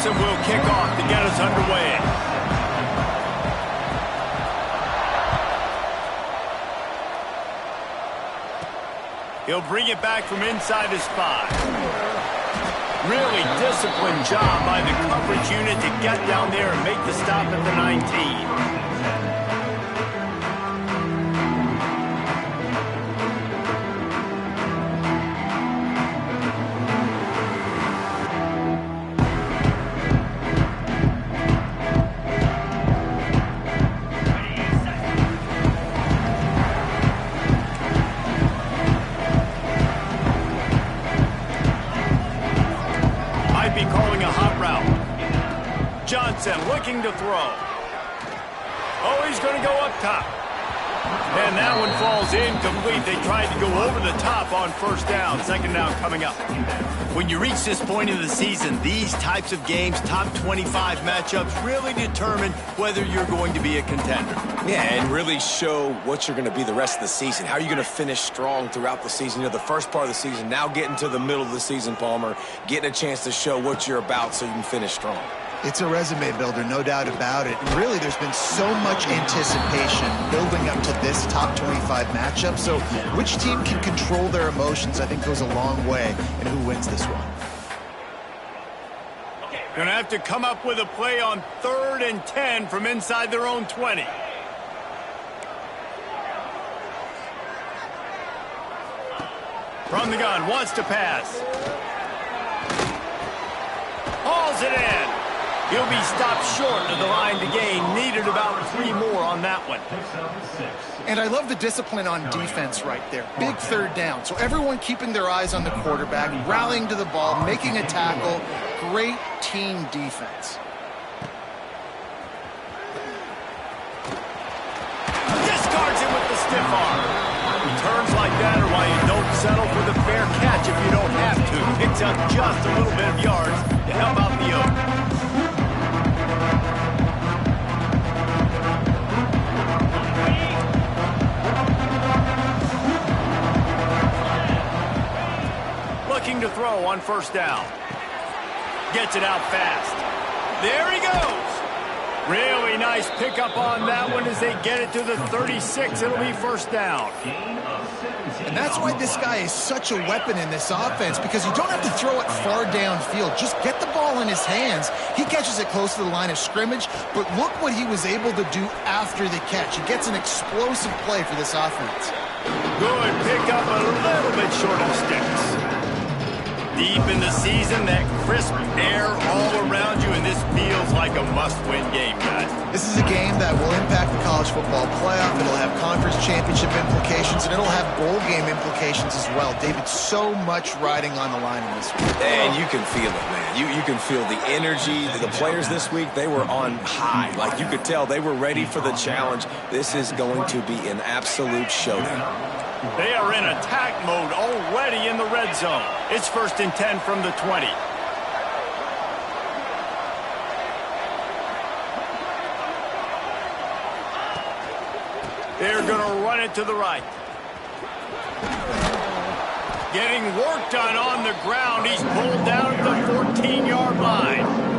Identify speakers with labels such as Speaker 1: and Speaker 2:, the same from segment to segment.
Speaker 1: Clemson will kick off to get us underway. He'll bring it back from inside his spot. Really disciplined job by the coverage unit to get down there and make the stop at the 19. Looking to throw. Oh, he's going to go up top. And that one falls incomplete. They tried to go over the top on first down. Second down coming up. When you reach this point in the season, these types of games, top 25 matchups, really determine whether you're going to be a contender.
Speaker 2: Yeah, and really show what you're going to be the rest of the season. How are you going to finish strong throughout the season? You know, the first part of the season, now getting to the middle of the season, Palmer, getting a chance to show what you're about so you can finish strong.
Speaker 3: It's a resume builder, no doubt about it. And really, there's been so much anticipation building up to this top 25 matchup. So which team can control their emotions, I think, goes a long way in who wins this one.
Speaker 1: Gonna have to come up with a play on 3rd and 10 from inside their own 20. From the gun, wants to pass. Hauls it in. He'll be stopped short of the line to gain. Needed about 3 more on that one.
Speaker 4: And I love the discipline on defense right there. Big third down. So everyone keeping their eyes on the quarterback, rallying to the ball, making a tackle. Great team defense.
Speaker 1: Discards it with the stiff arm. Returns like that are why you don't settle for the fair catch if you don't have to. Picks up just a little bit of yards to help out the Oak. Looking to throw on first down. Gets it out fast. There he goes. Really nice pickup on that one as they get it to the 36. It'll be first down.
Speaker 4: And that's why this guy is such a weapon in this offense, because you don't have to throw it far downfield. Just get the ball in his hands. He catches it close to the line of scrimmage, but look what he was able to do after the catch. He gets an explosive play for this offense.
Speaker 1: Good pickup, a little bit short of sticks. Deep in the season, that crisp air all around you, and this feels like a must-win game, guys.
Speaker 4: This is a game that will impact the college football playoff. It'll have conference championship implications, and it'll have bowl game implications as well. David, so much riding on the line in this one.
Speaker 2: And you can feel it, man. You can feel the energy. The players this week, they were on high. Like, you could tell they were ready for the challenge. This is going to be an absolute showdown.
Speaker 1: They are in attack mode already in the red zone. It's 1st and 10 from the 20. They're going to run it to the right. Getting work done on the ground. He's pulled down at the 14-yard line.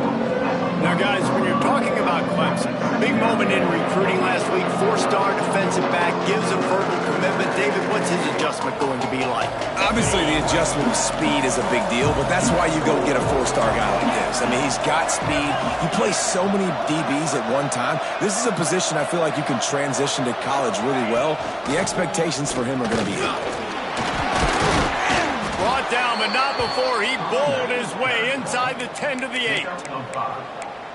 Speaker 1: Now, guys, when you're talking about Clemson, big moment in recruiting last week, 4-star defensive back, gives a verbal commitment. David, what's his adjustment going to be like?
Speaker 2: Obviously, the adjustment of speed is a big deal, but that's why you go get a 4-star guy like this. I mean, he's got speed. He plays so many DBs at one time. This is a position I feel like you can transition to college really well. The expectations for him are going to be high.
Speaker 1: Brought down, but not before he bowled his way inside the 10 to the 8.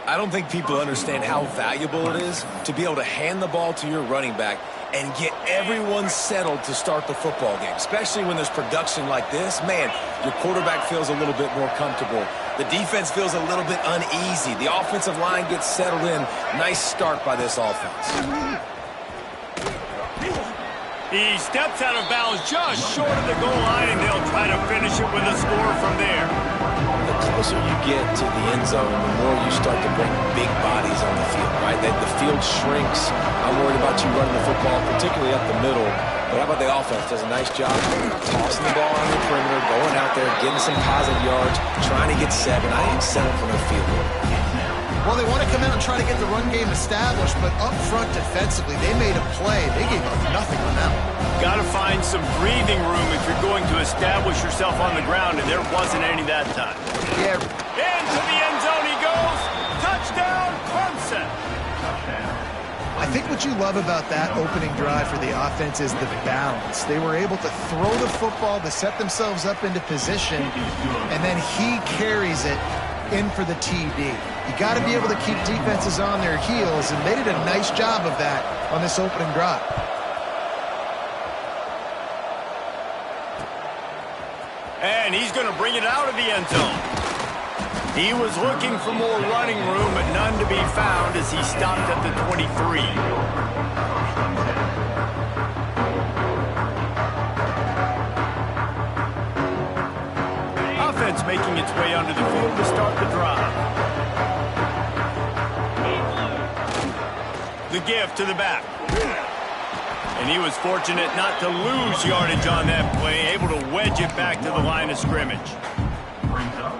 Speaker 2: I don't think people understand how valuable it is to be able to hand the ball to your running back and get everyone settled to start the football game, especially when there's production like this. Man, your quarterback feels a little bit more comfortable. The defense feels a little bit uneasy. The offensive line gets settled in. Nice start by this offense.
Speaker 1: He steps out of bounds just short of the goal line, and they'll try to finish it with a score from there.
Speaker 2: The closer you get to the end zone, the more you start to bring big bodies on the field, right? The field shrinks. I'm worried about you running the football, particularly up the middle. But how about the offense? Does a nice job tossing the ball on the perimeter, going out there, getting some positive yards, trying to get 7. I ain't settling for no field goal.
Speaker 4: Well, they want to come out and try to get the run game established, but up front defensively, they made a play. They gave up nothing on that one.
Speaker 1: Got to find some breathing room if you're going to establish yourself on the ground, and there wasn't any that time.
Speaker 4: Yeah.
Speaker 1: Into the end zone he goes. Touchdown, Clemson.
Speaker 3: I think what you love about that opening drive for the offense is the balance. They were able to throw the football to set themselves up into position, and then he carries it in for the TD. You got to be able to keep defenses on their heels, and they did a nice job of that on this opening drive.
Speaker 1: And he's going to bring it out of the end zone. He was looking for more running room, but none to be found as he stopped at the 23. Offense making its way onto the field to start the drive. The give to the back. And he was fortunate not to lose yardage on that play, able to wedge it back to the line of scrimmage.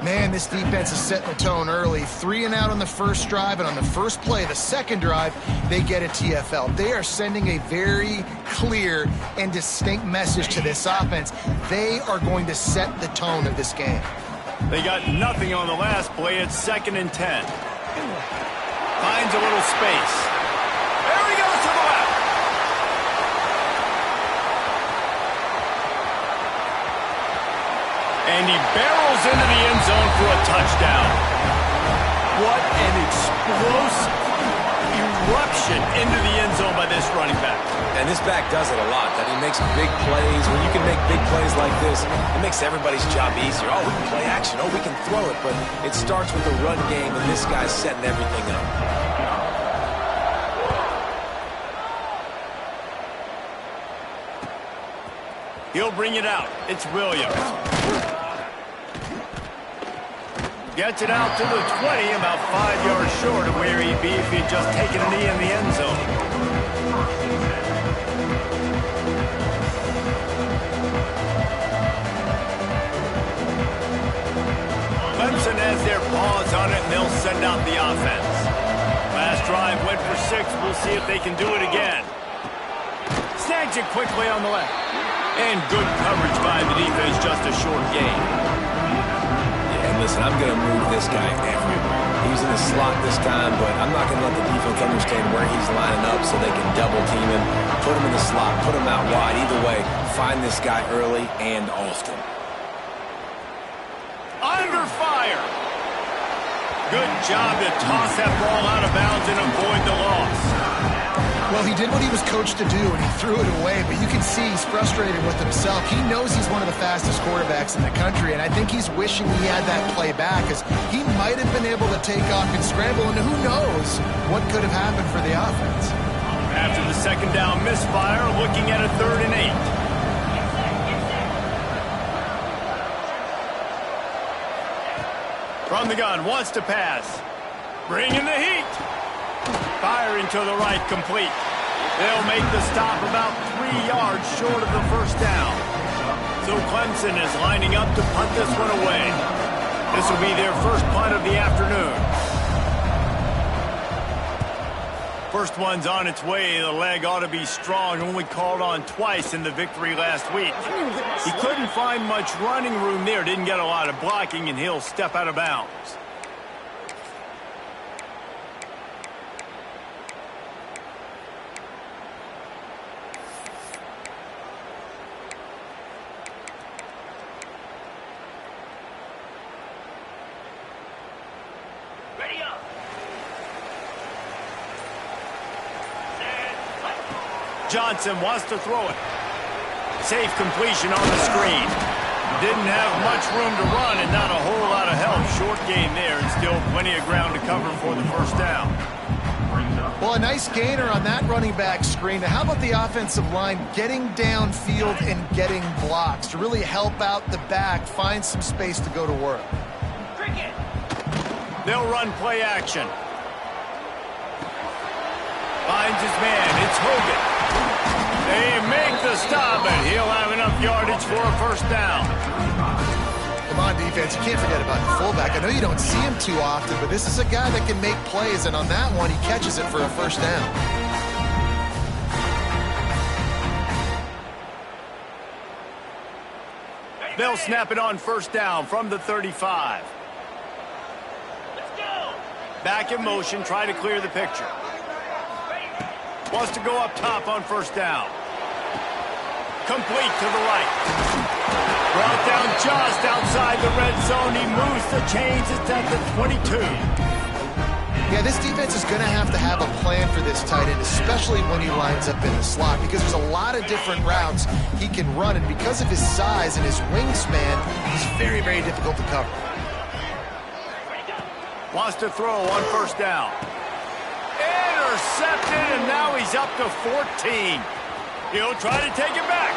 Speaker 4: Man, this defense is setting the tone early. 3 and out on the first drive, and on the first play, the second drive, they get a TFL. They are sending a very clear and distinct message to this offense. They are going to set the tone of this game.
Speaker 1: They got nothing on the last play. It's 2nd and 10. Finds a little space. There he goes to the left. And he barrels into the end zone for a touchdown. What an explosive eruption into the end zone by this running back.
Speaker 2: And this back does it a lot. That he makes big plays. When you can make big plays like this, it makes everybody's job easier. Oh, we can play action. Oh, we can throw it. But it starts with the run game, and this guy's setting everything up.
Speaker 1: He'll bring it out. It's Williams. Gets it out to the 20, about 5 yards short of where he'd be if he'd just taken a knee in the end zone. Clemson has their paws on it, and they'll send out the offense. 6. We'll see if they can do it again. Snags it quickly on the left. And good coverage by the defense, just a short gain.
Speaker 2: And listen, I'm going to move this guy everywhere. He's in the slot this time, but I'm not going to let the defense understand where he's lining up so they can double team him, put him in the slot, put him out wide. Either way, find this guy early and often.
Speaker 1: Under fire. Good job to toss that ball out of bounds and avoid the loss.
Speaker 4: Well, he did what he was coached to do, and he threw it away, but you can see he's frustrated with himself. He knows he's one of the fastest quarterbacks in the country, and I think he's wishing he had that play back, as he might have been able to take off and scramble, and who knows what could have happened for the offense.
Speaker 1: After the second down misfire, looking at a 3rd and 8. From the gun, wants to pass. Bringing the heat. Firing to the right, complete. They'll make the stop about 3 yards short of the first down. So Clemson is lining up to punt this one away. This will be their first punt of the afternoon. First one's on its way. The leg ought to be strong. Only called on twice in the victory last week. He couldn't find much running room there. Didn't get a lot of blocking, and he'll step out of bounds. Johnson wants to throw it. Safe completion on the screen. Didn't have much room to run and not a whole lot of help. Short gain there and still plenty of ground to cover for the first down.
Speaker 4: Well, a nice gainer on that running back screen. How about the offensive line getting downfield and getting blocks to really help out the back, find some space to go to work?
Speaker 1: They'll run play action. Finds his man. It's Hogan. They make the stop, and he'll have enough yardage for a first down.
Speaker 4: Come on, defense. You can't forget about the fullback. I know you don't see him too often, but this is a guy that can make plays, and on that one, he catches it for a first down.
Speaker 1: They'll snap it on first down from the 35. Back in motion, try to clear the picture. Wants to go up top on first down. Complete to the right. Brought down just outside the red zone. He moves the chains. It's at the 22.
Speaker 4: Yeah, this defense is going to have a plan for this tight end, especially when he lines up in the slot, because there's a lot of different routes he can run, and because of his size and his wingspan, he's very, very difficult to cover.
Speaker 1: Wants to throw on first down. Intercepted, and now he's up to 14. He'll try to take it back.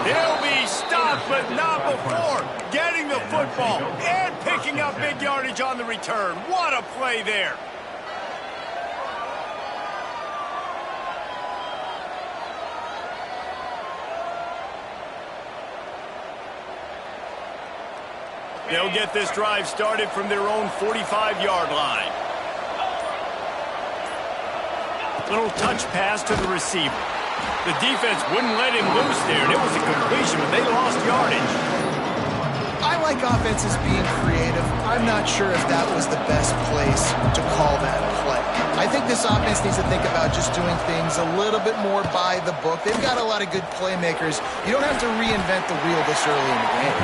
Speaker 1: He'll be stopped, but not before getting the football and picking up big yardage on the return. What a play there. They'll get this drive started from their own 45-yard line. Little touch pass to the receiver. The defense wouldn't let him loose there, and it was a completion, but they lost yardage.
Speaker 4: I like offenses being creative. I'm not sure if that was the best place to call that play. I think this offense needs to think about just doing things a little bit more by the book. They've got a lot of good playmakers. You don't have to reinvent the wheel this early in the game.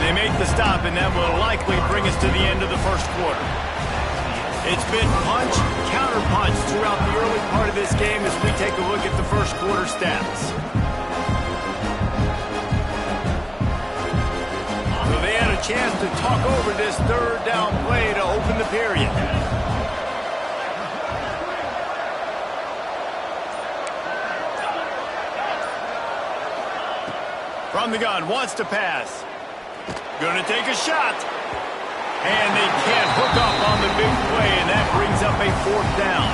Speaker 1: They make the stop, and that will likely bring us to the end of the first quarter. It's been punch, counter-punch throughout the early part of this game as we take a look at the first quarter stats. So they had a chance to talk over this third down play to open the period. From the gun, wants to pass. Gonna take a shot. And they can't hook up on the big play, and that brings up a fourth down.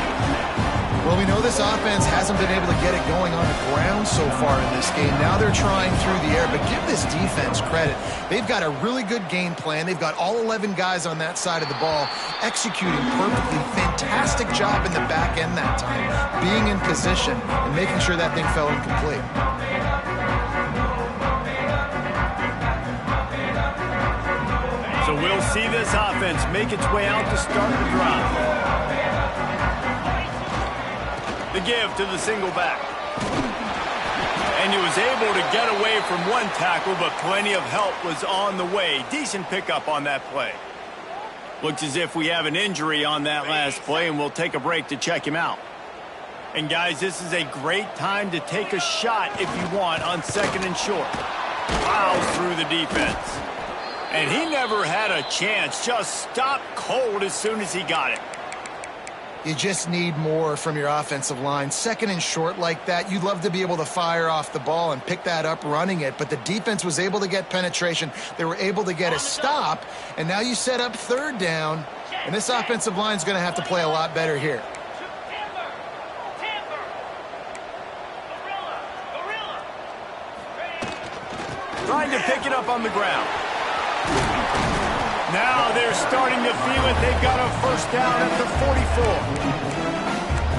Speaker 4: Well, we know this offense hasn't been able to get it going on the ground so far in this game. Now they're trying through the air, but give this defense credit. They've got a really good game plan. They've got all 11 guys on that side of the ball executing perfectly. Fantastic job in the back end that time, being in position and making sure that thing fell incomplete.
Speaker 1: So we'll see this offense make its way out to start the drive. The give to the single back. And he was able to get away from one tackle, but plenty of help was on the way. Decent pickup on that play. Looks as if we have an injury on that last play, and we'll take a break to check him out. And guys, this is a great time to take a shot if you want on 2nd and short. Plows through the defense. And he never had a chance. Just stopped cold as soon as he got it.
Speaker 4: You just need more from your offensive line. 2nd and short like that, you'd love to be able to fire off the ball and pick that up running it, but the defense was able to get penetration. They were able to get a stop, and now you set up 3rd down, and this offensive line is going to have to play a lot better here.
Speaker 1: Trying to pick it up on the ground. Now they're starting to feel it. They've got a 1st down at the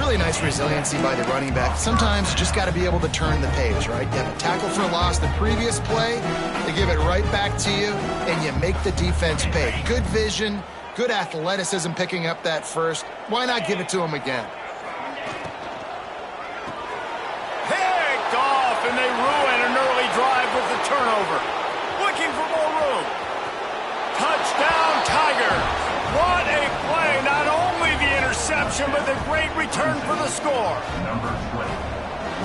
Speaker 1: 44.
Speaker 4: Really nice resiliency by the running back. Sometimes you just got to be able to turn the page, right? You have a tackle for loss the previous play, they give it right back to you, and you make the defense pay. Good vision, good athleticism picking up that first. Why not give it to them again?
Speaker 1: Picked off, and they ruin an early drive with the turnover. Looking for more room. Touchdown, Tigers. What a play. Not only the interception, but the great return for the score.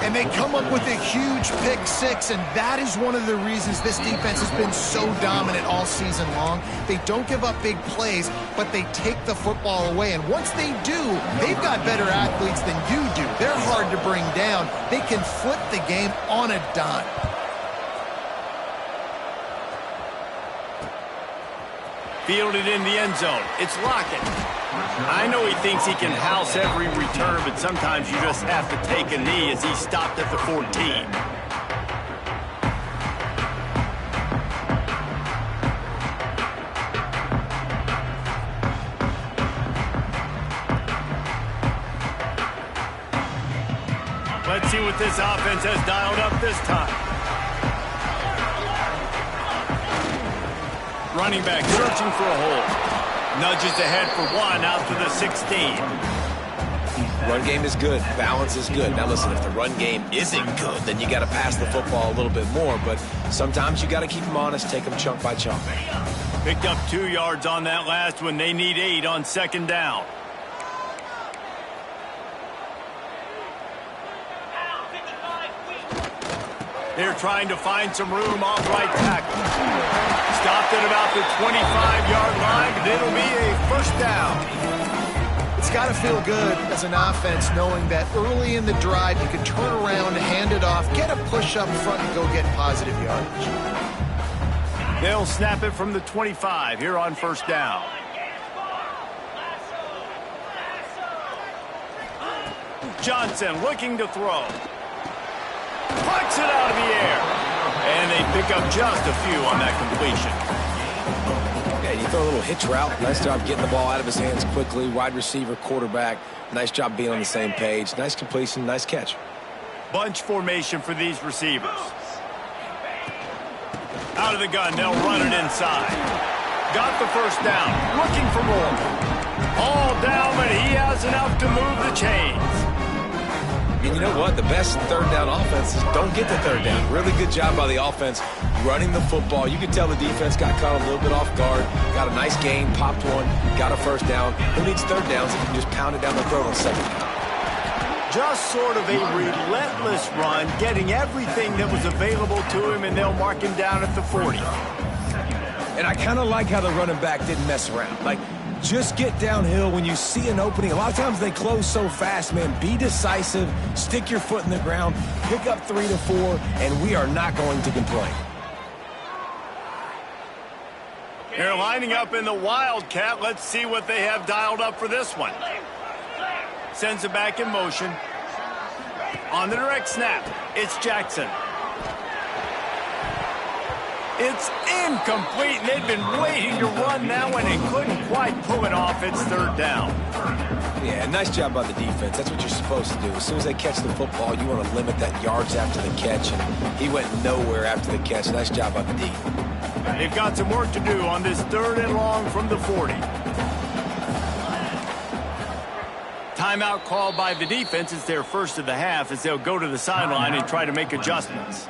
Speaker 4: And they come up with a huge pick 6, and that is one of the reasons this defense has been so dominant all season long. They don't give up big plays, but they take the football away. And once they do, they've got better athletes than you do. They're hard to bring down. They can flip the game on a dime.
Speaker 1: Fielded in the end zone. It's Lockett. I know he thinks he can house every return, but sometimes you just have to take a knee as he stopped at the 14. Let's see what this offense has dialed up this time. Running back searching for a hole. Nudges ahead for 1 out to the 16.
Speaker 2: Run game is good. Balance is good. Now listen, if the run game isn't good, then you got to pass the football a little bit more. But sometimes you got to keep them honest, take them chunk by chunk.
Speaker 1: Picked up 2 yards on that last one. They need 8 on 2nd down. They're trying to find some room off right tackle. Stopped at about the 25-yard line, but it'll be a 1st down.
Speaker 4: It's got to feel good as an offense knowing that early in the drive you can turn around, hand it off, get a push up front, and go get positive yardage.
Speaker 1: They'll snap it from the 25 here on 1st down. Johnson looking to throw. Plucks it out of the air. And they pick up just a few on that completion.
Speaker 2: Yeah, you throw a little hitch route. Nice job getting the ball out of his hands quickly. Wide receiver, quarterback. Nice job being on the same page. Nice completion, nice catch.
Speaker 1: Bunch formation for these receivers. Out of the gun, they'll run it inside. Got the 1st down. Looking for more. All down, but he has enough to move the chains.
Speaker 2: And you know what? The best 3rd down offenses don't get the 3rd down. Really good job by the offense running the football. You could tell the defense got caught a little bit off guard. Got a nice gain, popped one, got a 1st down. Who needs 3rd downs if you can just pound it down the throat on 2nd down?
Speaker 1: Just sort of a relentless run, getting everything that was available to him, and they'll mark him down at the 40.
Speaker 2: And I kind of like how the running back didn't mess around. Like, just get downhill when you see an opening. A lot of times they close so fast, man. Be decisive, stick your foot in the ground, pick up 3 to 4, and we are not going to complain.
Speaker 1: They're lining up in the Wildcat. Let's see what they have dialed up for this one. Sends it back in motion. On the direct snap, it's Jackson. It's incomplete, and they've been waiting to run that one and couldn't quite pull it off. It's third down.
Speaker 2: Yeah, nice job by the defense. That's what you're supposed to do. As soon as they catch the football, you want to limit that yards after the catch, and he went nowhere after the catch. Nice job by the D.
Speaker 1: They've got some work to do on this 3rd and long from the 40. Timeout called by the defense. It's their first of the half as they'll go to the sideline and try to make adjustments.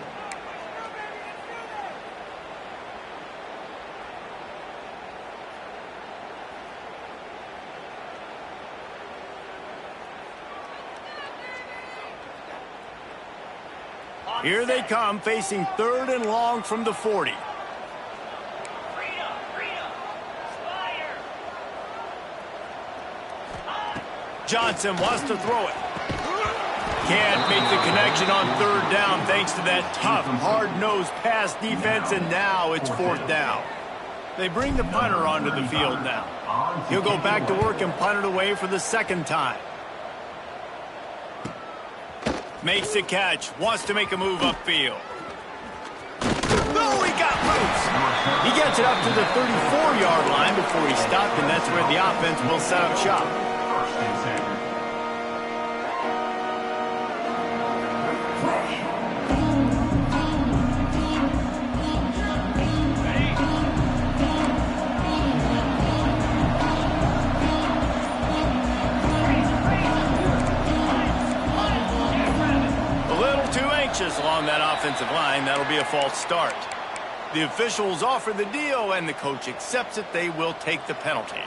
Speaker 1: Here they come, facing 3rd and long from the 40. Johnson wants to throw it. Can't make the connection on 3rd down thanks to that tough, hard-nosed pass defense, and now it's 4th down. They bring the punter onto the field now. He'll go back to work and punt it away for the 2nd time. Makes the catch, wants to make a move upfield. Oh, he got loose. He gets it up to the 34-yard line before he stopped, and that's where the offense will set up shop. Along that offensive line, that'll be a false start. The officials offer the deal, and the coach accepts it. They will take the penalty.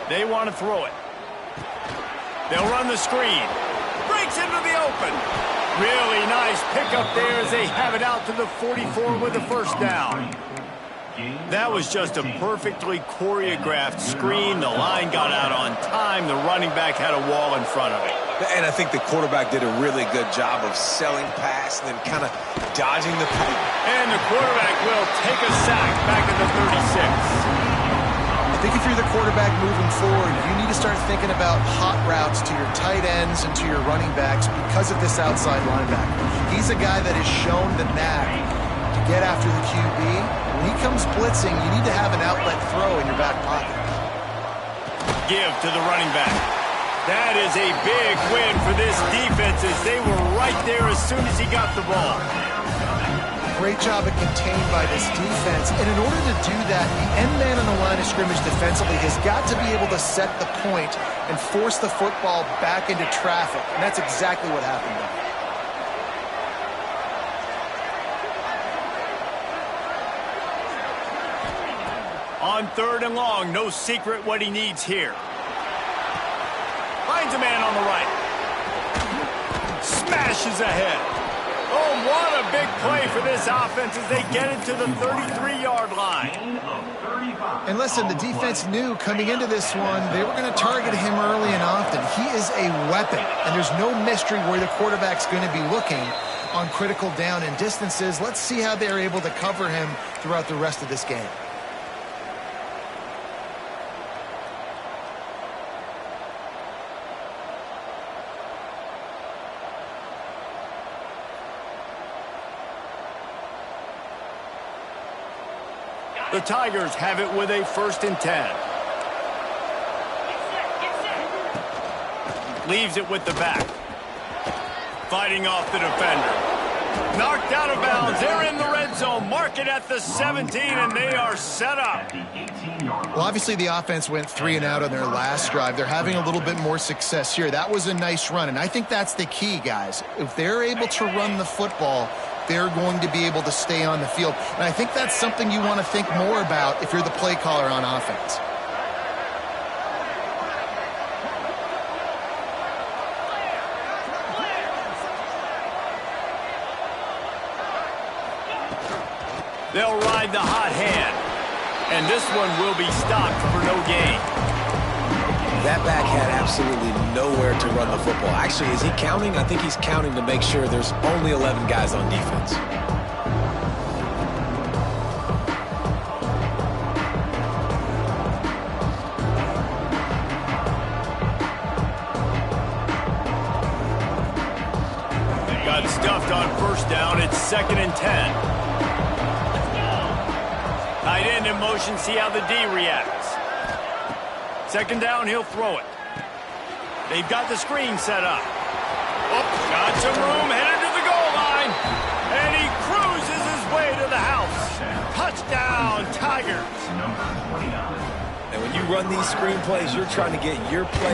Speaker 1: They want to throw it. They'll run the screen. Breaks into the open. Really nice pickup there as they have it out to the 44 with the 1st down. That was just a perfectly choreographed screen. The line got out on time. The running back had a wall in front of it.
Speaker 2: And I think the quarterback did a really good job of selling past and then kind of dodging the pass.
Speaker 1: And the quarterback will take a sack back at the 36.
Speaker 4: I think if you're the quarterback moving forward, you need to start thinking about hot routes to your tight ends and to your running backs because of this outside linebacker. He's a guy that has shown the knack to get after the QB. When he comes blitzing, you need to have an outlet throw in your back pocket.
Speaker 1: Give to the running back. That is a big win for this defense as they were right there as soon as he got the ball.
Speaker 4: Great job of contained by this defense. And in order to do that, the end man on the line of scrimmage defensively has got to be able to set the point and force the football back into traffic. And that's exactly what happened there.
Speaker 1: On 3rd and long, no secret what he needs here. Finds a man on the right. Smashes ahead. Oh, what a big play for this offense as they get it to the 33-yard line.
Speaker 4: And listen, the defense knew coming into this one, they were going to target him early and often. He is a weapon, and there's no mystery where the quarterback's going to be looking on critical down and distances. Let's see how they're able to cover him throughout the rest of this game.
Speaker 1: The Tigers have it with a 1st and 10. Leaves it with the back. Fighting off the defender. Knocked out of bounds. They're in the red zone. Mark it at the 17, and they are set up.
Speaker 4: Well, obviously the offense went 3 and out on their last drive. They're having a little bit more success here. That was a nice run, and I think that's the key, guys. If they're able to run the football, they're going to be able to stay on the field. And I think that's something you want to think more about if you're the play caller on offense.
Speaker 1: They'll ride the hot hand. And this one will be stopped for no gain.
Speaker 2: That back had absolutely nowhere to run the football. Actually, is he counting? I think he's counting to make sure there's only 11 guys on defense.
Speaker 1: on first down. It's 2nd and 10. Tight end in motion. See how the D reacts. 2nd down, he'll throw it. They've got the screen set up. Oh, got some room, headed to the goal line. And he cruises his way to the house. Touchdown, Tigers.
Speaker 2: And when you run these screen plays, you're trying to get your play